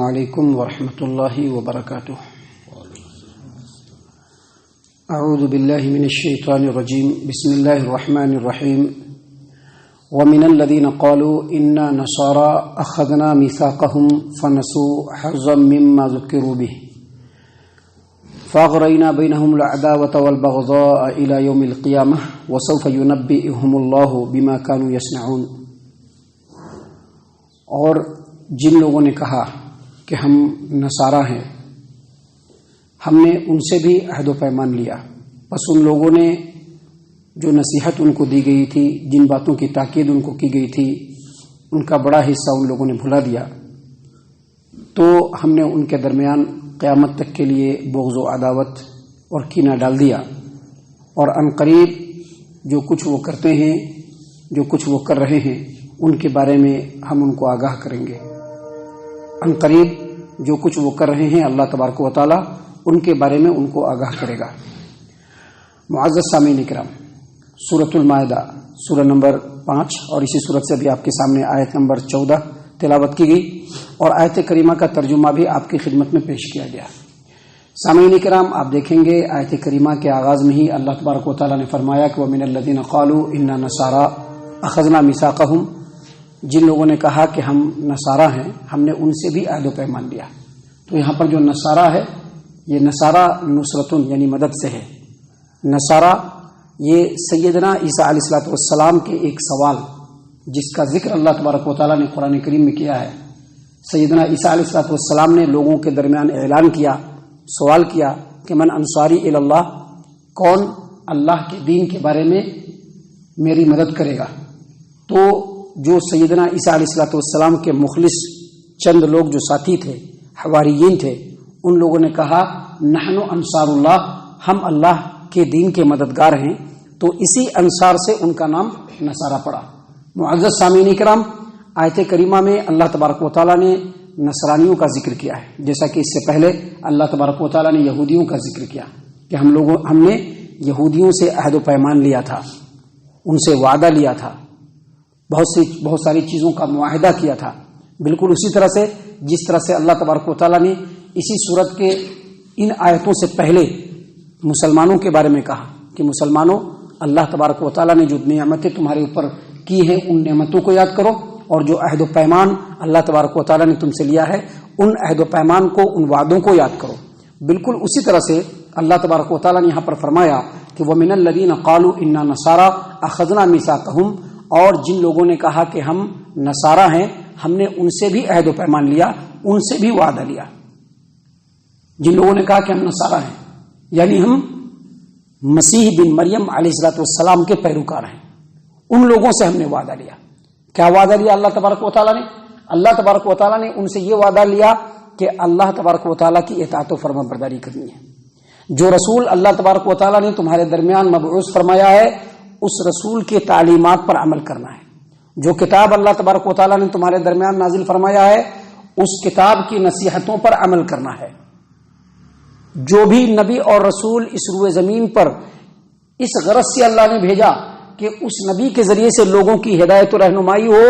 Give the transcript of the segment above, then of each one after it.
علیکم ورحمۃ اللہ وبرکاتہ۔ اعوذ باللہ من الشیطان الرجیم، بسم اللہ الرحمن الرحیم۔ ومن الذین قالوا انا نصارى اخذنا میثاقهم فنسوا حظا مما ذکروا به فاغرینا بینهم العداوة والبغضاء الى یوم القیامہ وسوف ینبئهم اللہ بما كانوا یصنعون۔ اور جن لوگوں نے کہا کہ ہم نصارہ ہیں، ہم نے ان سے بھی عہد و پیمان لیا، بس ان لوگوں نے جو نصیحت ان کو دی گئی تھی، جن باتوں کی تاکید ان کو کی گئی تھی، ان کا بڑا حصہ ان لوگوں نے بھلا دیا، تو ہم نے ان کے درمیان قیامت تک کے لیے بغض و عداوت اور کینہ ڈال دیا، اور عنقریب جو کچھ وہ کرتے ہیں، جو کچھ وہ کر رہے ہیں، ان کے بارے میں ہم ان کو آگاہ کریں گے۔ عنقریب جو کچھ وہ کر رہے ہیں، اللہ تبارک و تعالی ان کے بارے میں ان کو آگاہ کرے گا۔ معزز سامعین کرام، سورۃ المائدہ سورہ نمبر 5 اور اسی سورت سے بھی آپ کے سامنے آیت نمبر 14 تلاوت کی گئی، اور آیت کریمہ کا ترجمہ بھی آپ کی خدمت میں پیش کیا گیا۔ سامعین کرام، آپ دیکھیں گے آیت کریمہ کے آغاز میں ہی اللہ تبارک و تعالی نے فرمایا کہ وَمِنَ الَّذِينَ قَالُوا إِنَّا نَصَارَىٰ أَخَذْنَا مِيثَاقَهُمْ، جن لوگوں نے کہا کہ ہم نصارہ ہیں، ہم نے ان سے بھی عہد و پیمان لیا۔ تو یہاں پر جو نصارہ ہے، یہ نصارہ نصرتن یعنی مدد سے ہے۔ نصارہ یہ سیدنا عیسیٰ علیہ الصلوۃ والسلام کے ایک سوال جس کا ذکر اللہ تبارک و تعالیٰ نے قرآن کریم میں کیا ہے۔ سیدنا عیسیٰ علیہ الصلوۃ والسلام نے لوگوں کے درمیان اعلان کیا، سوال کیا کہ من انصاری الی اللہ، کون اللہ کے دین کے بارے میں میری مدد کرے گا؟ تو جو سیدنا عیسیٰ علیہ الصلوۃ والسلام کے مخلص چند لوگ جو ساتھی تھے، حواریین تھے، ان لوگوں نے کہا نحن انصار اللہ، ہم اللہ کے دین کے مددگار ہیں، تو اسی انصار سے ان کا نام نصارہ پڑا۔ معزز سامعین کرام، آیت کریمہ میں اللہ تبارک و تعالیٰ نے نصرانیوں کا ذکر کیا ہے، جیسا کہ اس سے پہلے اللہ تبارک و تعالیٰ نے یہودیوں کا ذکر کیا کہ ہم نے یہودیوں سے عہد و پیمان لیا تھا، ان سے وعدہ لیا تھا، بہت ساری چیزوں کا معاہدہ کیا تھا۔ بالکل اسی طرح سے جس طرح سے اللہ تبارک و تعالیٰ نے اسی صورت کے ان آیتوں سے پہلے مسلمانوں کے بارے میں کہا کہ مسلمانوں، اللہ تبارک و تعالیٰ نے جو نعمتیں تمہارے اوپر کی ہیں، ان نعمتوں کو یاد کرو، اور جو عہد و پیمان اللہ تبارک و تعالیٰ نے تم سے لیا ہے، ان عہد و پیمان کو، ان وعدوں کو یاد کرو۔ بالکل اسی طرح سے اللہ تبارک و تعالیٰ نے یہاں پر فرمایا کہ وَمِنَ الَّذِينَ قَالُوا إِنَّا نَصَارَىٰ أَخَذْنَا مِيثَاقَهُمْ، اور جن لوگوں نے کہا کہ ہم نصارہ ہیں، ہم نے ان سے بھی عہد و پیمان لیا، ان سے بھی وعدہ لیا۔ جن لوگوں نے کہا کہ ہم نصارہ ہیں، یعنی ہم مسیح بن مریم علیہ الصلوۃ والسلام کے پیروکار ہیں، ان لوگوں سے ہم نے وعدہ لیا۔ کیا وعدہ لیا اللہ تبارک و تعالیٰ نے؟ اللہ تبارک و تعالیٰ نے ان سے یہ وعدہ لیا کہ اللہ تبارک و تعالیٰ کی اطاعت و فرما برداری کرنی ہے۔ جو رسول اللہ تبارک و تعالیٰ نے تمہارے درمیان مبعوث فرمایا ہے، اس رسول کے تعلیمات پر عمل کرنا ہے۔ جو کتاب اللہ تبارک و تعالیٰ نے تمہارے درمیان نازل فرمایا ہے، اس کتاب کی نصیحتوں پر عمل کرنا ہے۔ جو بھی نبی اور رسول اس روئے زمین پر اس غرض سے اللہ نے بھیجا کہ اس نبی کے ذریعے سے لوگوں کی ہدایت و رہنمائی ہو،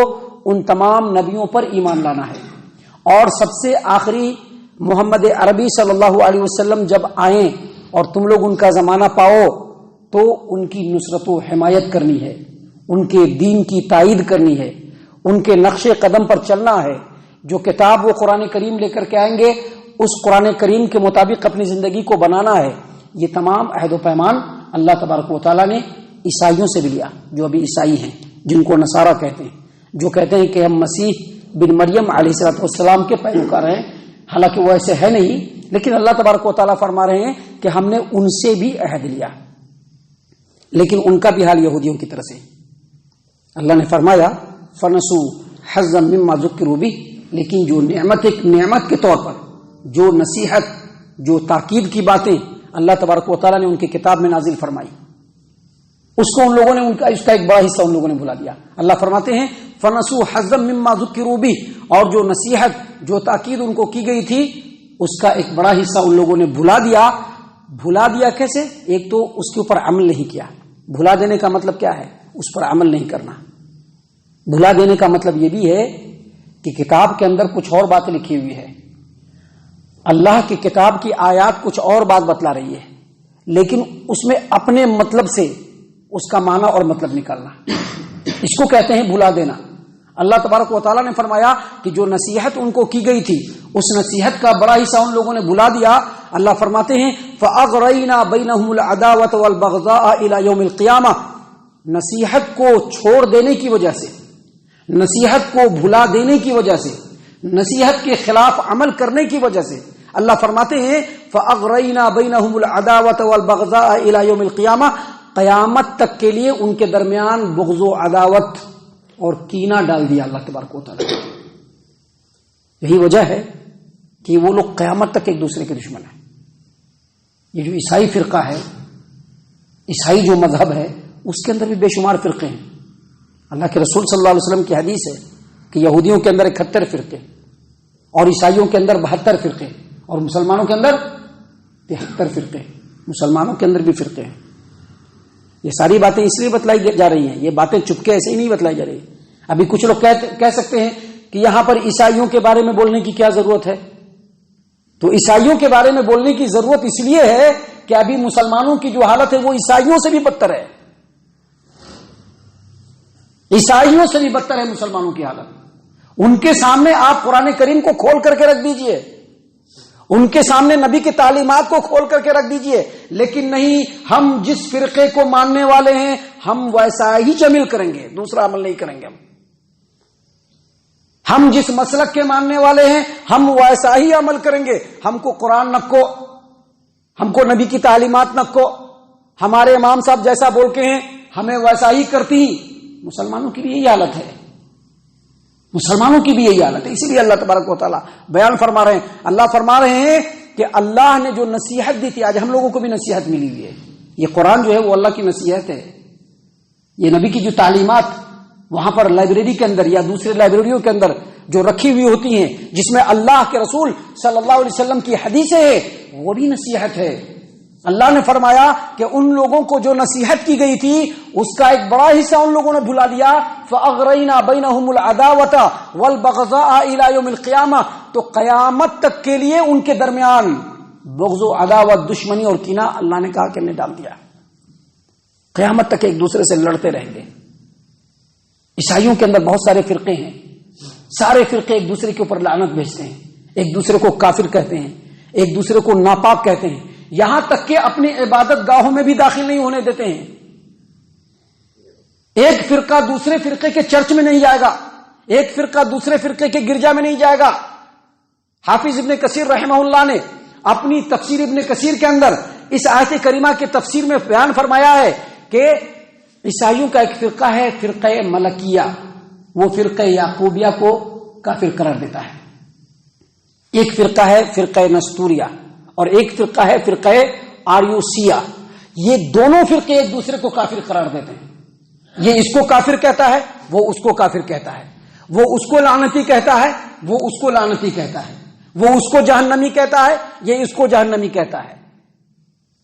ان تمام نبیوں پر ایمان لانا ہے۔ اور سب سے آخری محمد عربی صلی اللہ علیہ وسلم جب آئیں اور تم لوگ ان کا زمانہ پاؤ، تو ان کی نصرت و حمایت کرنی ہے، ان کے دین کی تائید کرنی ہے، ان کے نقش قدم پر چلنا ہے۔ جو کتاب وہ قرآن کریم لے کر کے آئیں گے، اس قرآن کریم کے مطابق اپنی زندگی کو بنانا ہے۔ یہ تمام عہد و پیمان اللہ تبارک و تعالیٰ نے عیسائیوں سے بھی لیا، جو ابھی عیسائی ہیں، جن کو نصارہ کہتے ہیں، جو کہتے ہیں کہ ہم مسیح بن مریم علیہ الصلوۃ والسلام کے پیروکار ہیں، حالانکہ وہ ایسے ہے نہیں، لیکن اللہ تبارک و تعالیٰ فرما رہے ہیں کہ ہم نے ان سے بھی عہد لیا، لیکن ان کا بھی حال یہودیوں کی طرح سے۔ اللہ نے فرمایا فَنَسُوا حَظًّا مِّمَّا ذُكِّرُوا بِهِ، لیکن جو ایک نعمت کے طور پر جو نصیحت، جو تاکید کی باتیں اللہ تبارک و تعالیٰ نے ان کی کتاب میں نازل فرمائی، اس کو ان لوگوں نے اس کا ایک بڑا حصہ ان لوگوں نے بھلا دیا۔ اللہ فرماتے ہیں فَنَسُوا حَظًّا مِّمَّا ذُكِّرُوا بِهِ، اور جو نصیحت، جو تاکید ان کو کی گئی تھی، اس کا ایک بڑا حصہ ان لوگوں نے بھلا دیا۔ بھلا دیا کیسے؟ ایک تو اس کے اوپر عمل نہیں کیا۔ بھلا دینے کا مطلب کیا ہے؟ اس پر عمل نہیں کرنا۔ بھلا دینے کا مطلب یہ بھی ہے کہ کتاب کے اندر کچھ اور باتیں لکھی ہوئی ہے، اللہ کی کتاب کی آیات کچھ اور بات بتلا رہی ہے، لیکن اس میں اپنے مطلب سے اس کا معنی اور مطلب نکالنا، اس کو کہتے ہیں بھلا دینا۔ اللہ تبارک و تعالیٰ نے فرمایا کہ جو نصیحت ان کو کی گئی تھی اس نصیحت کا بڑا حصہ ان لوگوں نے بھلا دیا۔ اللہ فرماتے ہیں فَأَغْرَيْنَا بَيْنَهُمُ الْعَدَاوَةَ وَالْبَغْضَاءَ إِلَى يَوْمِ الْقِيَامَةِ، نصیحت کو چھوڑ دینے کی وجہ سے، نصیحت کو بھلا دینے کی وجہ سے، نصیحت کے خلاف عمل کرنے کی وجہ سے اللہ فرماتے ہیں فَأَغْرَيْنَا بَيْنَهُمُ الْعَدَاوَةَ وَالْبَغْضَاءَ إِلَى يَوْمِ الْقِيَامَةِ، قیامت تک کے لیے ان کے درمیان بغض و عداوت اور کینہ ڈال دیا اللہ تبارک و تعالیٰ۔ یہی وجہ ہے کہ وہ لوگ قیامت تک ایک دوسرے کے دشمن ہیں۔ یہ جو عیسائی فرقہ ہے، عیسائی جو مذہب ہے، اس کے اندر بھی بے شمار فرقے ہیں۔ اللہ کے رسول صلی اللہ علیہ وسلم کی حدیث ہے کہ یہودیوں کے اندر 71 فرقے اور عیسائیوں کے اندر 72 فرقے اور مسلمانوں کے اندر 73 فرقے، مسلمانوں کے اندر بھی فرقے ہیں۔ یہ ساری باتیں اس لیے بتلائی جا رہی ہیں، یہ باتیں چپکے ایسے ہی نہیں بتلائی جا رہی۔ ابھی کچھ لوگ کہہ سکتے ہیں کہ یہاں پر عیسائیوں کے بارے میں بولنے کی کیا ضرورت ہے؟ تو عیسائیوں کے بارے میں بولنے کی ضرورت اس لیے ہے کہ ابھی مسلمانوں کی جو حالت ہے وہ عیسائیوں سے بھی بدتر ہے، عیسائیوں سے بھی بدتر ہے مسلمانوں کی حالت۔ ان کے سامنے آپ قرآن کریم کو کھول کر کے رکھ دیجئے، ان کے سامنے نبی کی تعلیمات کو کھول کر کے رکھ دیجئے، لیکن نہیں، ہم جس فرقے کو ماننے والے ہیں ہم ویسا ہی عمل کریں گے، دوسرا عمل نہیں کریں گے۔ ہم جس مسلک کے ماننے والے ہیں ہم ویسا ہی عمل کریں گے۔ ہم کو قرآن نکو، ہم کو نبی کی تعلیمات نکو، ہمارے امام صاحب جیسا بول کے ہیں ہمیں ویسا ہی کرتی۔ مسلمانوں کی بھی یہی حالت ہے، مسلمانوں کی بھی یہی حالت ہے۔ اسی لیے اللہ تبارک و تعالیٰ بیان فرما رہے ہیں، اللہ فرما رہے ہیں کہ اللہ نے جو نصیحت دی تھی، آج ہم لوگوں کو بھی نصیحت ملی ہوئی ہے۔ یہ قرآن جو ہے وہ اللہ کی نصیحت ہے، یہ نبی کی جو تعلیمات وہاں پر لائبریری کے اندر یا دوسرے لائبریریوں کے اندر جو رکھی ہوئی ہوتی ہیں، جس میں اللہ کے رسول صلی اللہ علیہ وسلم کی حدیثیں ہیں، وہ بھی نصیحت ہے۔ اللہ نے فرمایا کہ ان لوگوں کو جو نصیحت کی گئی تھی اس کا ایک بڑا حصہ ان لوگوں نے بھلا دیا۔ فَأَغْرَيْنَا بَيْنَهُمُ الْعَدَاوَةَ وَالْبَغْضَاءَ إِلَى يَوْمِ الْقِيَامَةِ، تو قیامت تک کے لیے ان کے درمیان بغض و عداوت، دشمنی اور کینہ اللہ نے کہا کہ نے ڈال دیا۔ قیامت تک ایک دوسرے سے لڑتے رہیں گے۔ عیسائیوں کے اندر بہت سارے فرقے ہیں، سارے فرقے ایک دوسرے کے اوپر لعنت بھیجتے ہیں، ایک دوسرے کو کافر کہتے ہیں، ایک دوسرے کو ناپاک کہتے ہیں، یہاں تک کہ اپنی عبادت گاہوں میں بھی داخل نہیں ہونے دیتے ہیں۔ ایک فرقہ دوسرے فرقے کے چرچ میں نہیں جائے گا، ایک فرقہ دوسرے فرقے کے گرجا میں نہیں جائے گا۔ حافظ ابن کثیر رحمہ اللہ نے اپنی تفسیر ابن کثیر کے اندر اس آیت کریمہ کے تفسیر میں بیان فرمایا ہے کہ عیسائیوں کا ایک فرقہ ہے فرقہ ملکیہ، وہ فرقہ یعقوبیہ کو کافر قرار دیتا ہے۔ ایک فرقہ ہے فرقہ نستوریہ اور ایک فرقہ ہے فرقہ آریوسیہ۔ یہ دونوں فرقے ایک دوسرے کو کافر قرار دیتے ہیں۔ یہ اس کو کافر کہتا ہے، وہ اس کو کافر کہتا ہے، وہ اس کو لعنتی کہتا ہے، وہ اس کو لعنتی کہتا ہے، وہ اس کو جہنمی کہتا ہے، یہ اس کو جہنمی کہتا ہے۔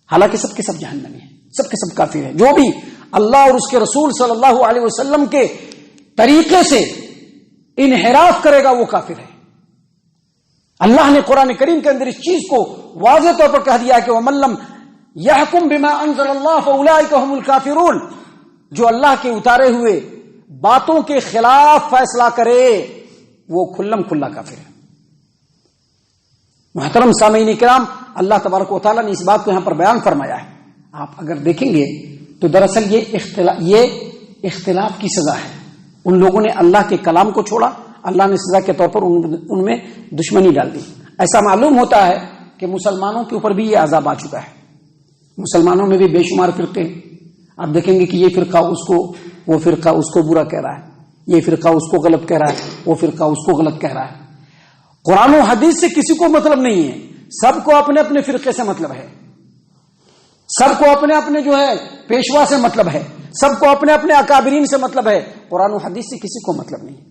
حالانکہ سب کے سب جہنمی ہیں، سب کے سب کافر ہیں۔ جو بھی اللہ اور اس کے رسول صلی اللہ علیہ وسلم کے طریقے سے انحراف کرے گا وہ کافر ہے۔ اللہ نے قرآن کریم کے اندر اس چیز کو واضح طور پر کہہ دیا کہ وَمَن لَّمْ يَحْكُم بِمَا أَنزَلَ اللَّهُ فَأُولَٰئِكَ هُمُ الْكَافِرُونَ، جو اللہ کے اتارے ہوئے باتوں کے خلاف فیصلہ کرے وہ کھلم کھلا کافر ہے۔ محترم سامعین کرام، اللہ تبارک و تعالیٰ نے اس بات کو یہاں پر بیان فرمایا ہے۔ آپ اگر دیکھیں گے تو دراصل یہ اختلاف کی سزا ہے۔ ان لوگوں نے اللہ کے کلام کو چھوڑا، اللہ نے سزا کے طور پر ان میں دشمنی ڈال دی۔ ایسا معلوم ہوتا ہے کہ مسلمانوں کے اوپر بھی یہ عذاب آ چکا ہے۔ مسلمانوں میں بھی بے شمار فرقے ہیں۔ آپ دیکھیں گے کہ یہ فرقہ اس کو، وہ فرقہ اس کو برا کہہ رہا ہے، یہ فرقہ اس کو غلط کہہ رہا ہے، وہ فرقہ اس کو غلط کہہ رہا ہے۔ قرآن و حدیث سے کسی کو مطلب نہیں ہے، سب کو اپنے اپنے فرقے سے مطلب ہے، سب کو اپنے اپنے جو ہے پیشوا سے مطلب ہے، سب کو اپنے اپنے اکابرین سے مطلب ہے، قرآن و حدیث سے کسی کو مطلب نہیں۔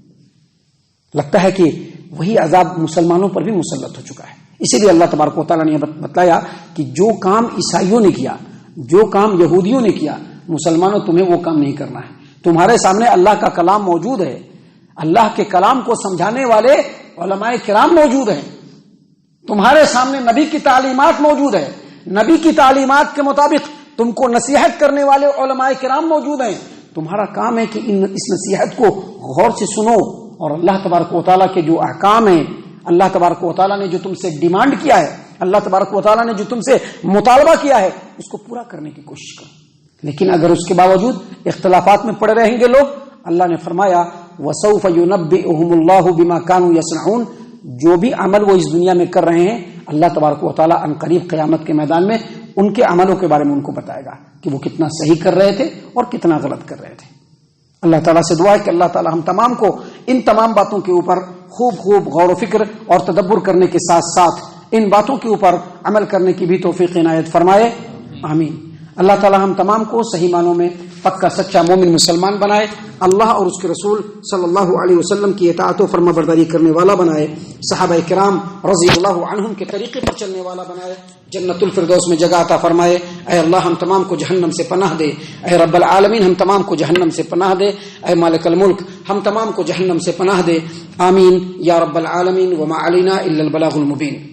لگتا ہے کہ وہی عذاب مسلمانوں پر بھی مسلط ہو چکا ہے۔ اسی لیے اللہ تبارک و تعالیٰ نے بتلایا کہ جو کام عیسائیوں نے کیا، جو کام یہودیوں نے کیا، مسلمانوں تمہیں وہ کام نہیں کرنا ہے۔ تمہارے سامنے اللہ کا کلام موجود ہے، اللہ کے کلام کو سمجھانے والے علماء کرام موجود ہیں، تمہارے سامنے نبی کی تعلیمات موجود ہے، نبی کی تعلیمات کے مطابق تم کو نصیحت کرنے والے علماء کرام موجود ہیں، تمہارا کام ہے کہ اس نصیحت کو غور سے سنو، اور اللہ تبارک و تعالیٰ کے جو احکام ہیں، اللہ تبارک و تعالیٰ نے جو تم سے ڈیمانڈ کیا ہے، اللہ تبارک و تعالیٰ نے جو تم سے مطالبہ کیا ہے، اس کو پورا کرنے کی کوشش کرو۔ لیکن اگر اس کے باوجود اختلافات میں پڑے رہیں گے لوگ، اللہ نے فرمایا وَسَوْفَ يُنَبِّئُهُمُ اللَّهُ بِمَا كَانُوا يَصْنَعُونَ، جو بھی عمل وہ اس دنیا میں کر رہے ہیں، اللہ تبارک و تعالیٰ ان قریب قیامت کے میدان میں ان کے عملوں کے بارے میں ان کو بتائے گا کہ وہ کتنا صحیح کر رہے تھے اور کتنا غلط کر رہے تھے۔ اللہ تعالیٰ سے دعا ہے کہ اللہ تعالیٰ ہم تمام کو ان تمام باتوں کے اوپر خوب غور و فکر اور تدبر کرنے کے ساتھ ساتھ ان باتوں کے اوپر عمل کرنے کی بھی توفیق عنایت فرمائے، آمین۔ اللہ تعالیٰ ہم تمام کو صحیح معنوں میں پکا سچا مومن مسلمان بنائے، اللہ اور اس کے رسول صلی اللہ علیہ وسلم کی اطاعت و فرما برداری کرنے والا بنائے، صحابہ کرام رضی اللہ عنہم کے طریقے پر چلنے والا بنائے، جنت الفردوس میں جگہ عطا فرمائے۔ اے اللہ ہم تمام کو جہنم سے پناہ دے، اے رب العالمین ہم تمام کو جہنم سے پناہ دے، اے مالک الملک ہم تمام کو جہنم سے پناہ دے، آمین یا رب العالمین۔ وما علینا الا البلاغ المبین۔